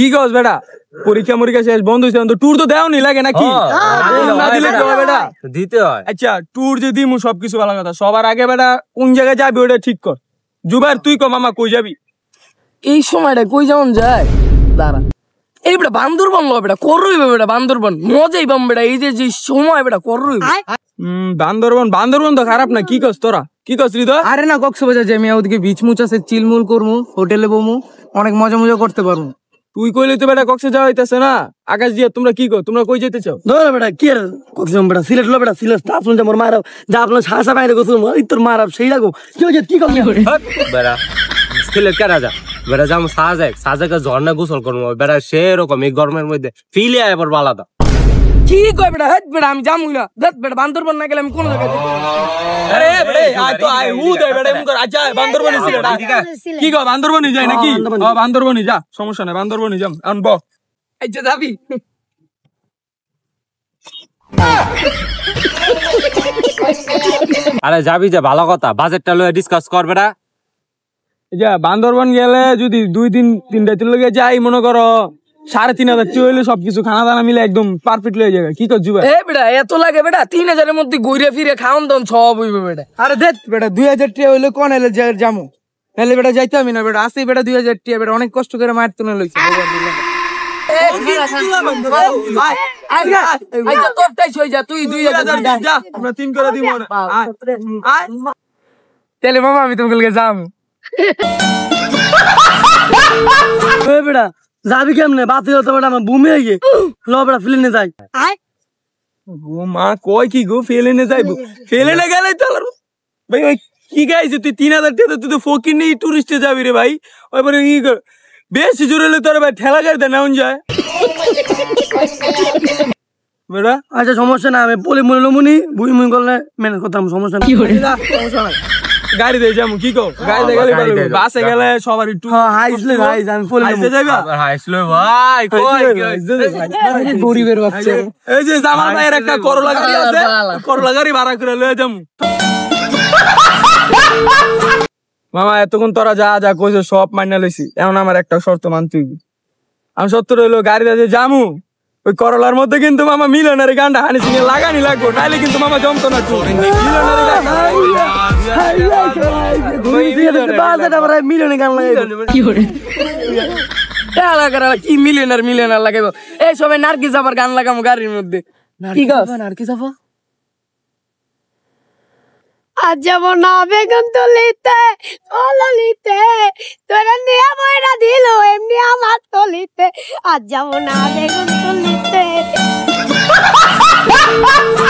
কি কস বেটা পরীক্ষা মরীক্ষা শেষ বন্ধ হয়েছে তো ট্যুর তো দেওয়া নি লাগে নাকি না দিলে কি হবে বেটা দিতে হয়। আচ্ছা ট্যুর যে দিমু সবকিছু ভালো কথা সবার আগে বেটা কোন জায়গায় যাবি ওটা ঠিক কর জুবাইর তুই ক মামা কই যাবি এই সময়টা কই যেমন যায় দাঁড়া এই বেটা বান্দরবন লো বেটা করইবে বেটা বান্দরবন মজাই পাম বেটা এই যে সময় বেটা করইবে বান্দরবন তো খারাপ না কি কস তোরা কি কস হৃদয় আরে না কক্সবাজার যাই আমি ওদিকে বিচ মুচ আছে চিলমুল করমু হোটেলে বমু অনেক মজা মজা করতে পারবো তুই কইলে তো বেটা কক্সে যাওয়া হইতাছে না আকাশ দিয়া তোমরা কি কর তোমরা কই যেতে চাও ধর বেটা কি আর কক্সবাজার বেটা সিলেট লো বেটা সিলেট তা শুনতে মোর মারাও যা আপনার শাসা বাইরে গোসল তোর মারাও সেই রাখো কি হইছে কি করলি বেড়া সিলেট কে রাজা বেড়া যাম সাজেকে ঝর্ণা গোসল করবো বেড়া সেরকম এই গরমের মধ্যে ফিলে এবার বালাদা কি কয় বেটা হেট বেটা আমি যামু না দেখ বেটা বান্দরবন না গেলে আমি কোন জায়গায় যেতে আরে বেটা আয় তো আয় উ দে বেটা এমন কর আচ্ছা বান্দরবনে সিলেট কি কর বান্দরবনে যাই নাকি বান্দরবনে যা সমস্যা নাই বান্দরবনে যাম আনব আচ্ছা যাবি আরে যাবি যে ভালো কথা বাজেটটা লয়ে ডিসকাস কর বেটা যা বান্দরবন গেলে যদি 2-3 রাতের লগে যাই মনে করো 3,500 হইলে সবকিছু খানা দানা মিলে একদম পারফেক্ট হয়ে যাবে কি কর জুবা এ বেটা এত লাগে বেটা 3,000 এর মধ্যে ঘুরে ফিরে খাওন দাওন সব হইবে বেটা আরে দেখ বেটা 2,000 টাকা হইলে কোন এলে যামু নাহলে বেটা যাইতে আমি না বেটা আসি বেটা 2,000 টাকা বেটা অনেক কষ্ট করে মার তুলে লইছি আমরা 3 করে দিব তাহলে মামা আমি তোমাকে যাম বেটা যাবি কেমনে বাতি হতো বেটা আমার বুমে গিয়ে লো বেটা ফিলিনে যাই ও মা কই কি গো ফেলেনে যাইবো ফেলেনে গেলে তো ভাই ওই কি গাইছে তুই 3,000 টাকা তুই তো ফকির নেই টুরিস্টে যাবি রে ভাই ওইবারে কি বেশি জোরে হলে তোর ভাই ঠেলা গাড়িতে নাউন যায় বেটা আচ্ছা সমস্যা না আমি বলি মনে লমুনি বুই মুই করলে মেনে করতাম সমস্যা না সমস্যা নাই গাড়ি দিয়ে যাবো কি কো গাড়িতে গেলে বাসে গেলে সবার একটু হাইসলে হাইস আমি বলি হাইসে যাইবা আবার হাইসলো ভাই কই গরিবের বাচ্চা এই যে জামাল ভাইয়ের একটা করলা গাড়ি আছে করলা গাড়ি ভাড়া করে লয়ে যাবো মামা এতক্ষণ তোরা যা যা কইছো সব মাইনা লইছি এখন আমার একটা শর্ত মানতে হইবে আমি সত্য রইলো গাড়িতে যে যামু ওই করলার মধ্যে কিন্তু মামা মিলনের গানটা হানি সিংহে লাগানি লাগবো নাইলে কিন্তু মামা জমতো না মিলনে গান লাগাই কি মিলিয়নার লাগাইব এই সবাই নার্গিস আবার গান লাগামো গাড়ির মধ্যে নার্গিস আপা আজ যাব না বেগুন তুলিতে কললিতে তোরা নিয়ে ময়রা দিল এমনি আমার তলিতে আজ যাব না বেগুন তুলিতে